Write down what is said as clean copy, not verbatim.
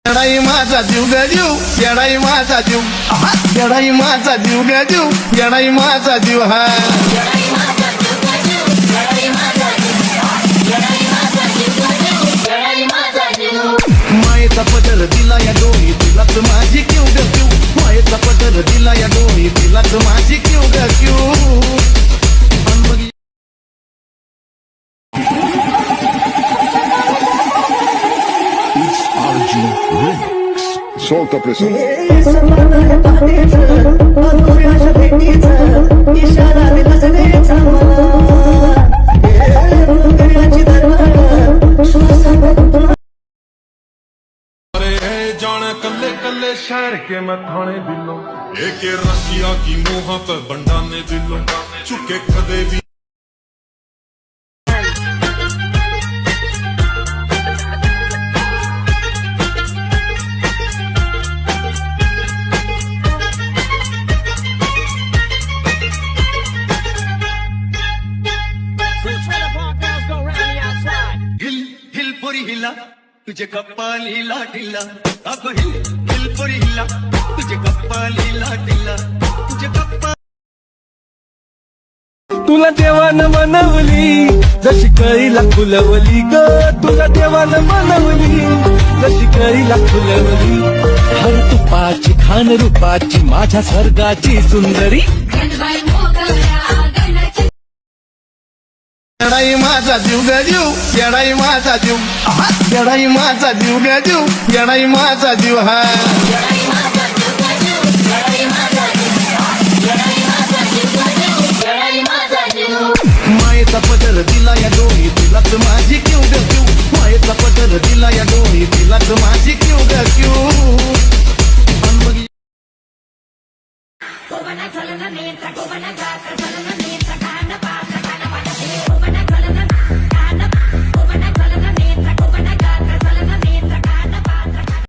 येडाई माझा जीव ग जीव, येडाई माझा जीव, येडाई माझा जीव ग जीव, येडाई माझा जीव हा मायेचा पदर दिला या डोळी तिलाच माझी क्यू ग क्यू, मायेचा पदर दिला या डोळी तिलाच माझी क्यू ग क्यू. Solta a pressão. जाने कल्ले कल्ले शहर के मैं थाने दिलों एक रसिया की मुँह पे बंडाने दिलों चुके कदे भी हिला तुझे कपालीला ढिला अब हिल हिल पुरी हिला तुझे कपालीला ढिला तुझे कप्पा तुला देवानं मनवली जशी कळीला फुलवली ग, तुला देवानं मनवली जशी कळीला फुलवली. हर तुपाची खान रूपाची माझ्या स्वर्गाची सुंदरी. येडाई माझा जीव ग जीव, येडाई माझा जीव, येडाई माझा जीव ग जीव, येडाई माझा जीव हा मायेचा पदर दिला या डोळी तिलाच माझी क्यू ग क्यू, मायेचा पदर दिला या डोळी तिलाच माझी क्यू ग क्यू. Go banana,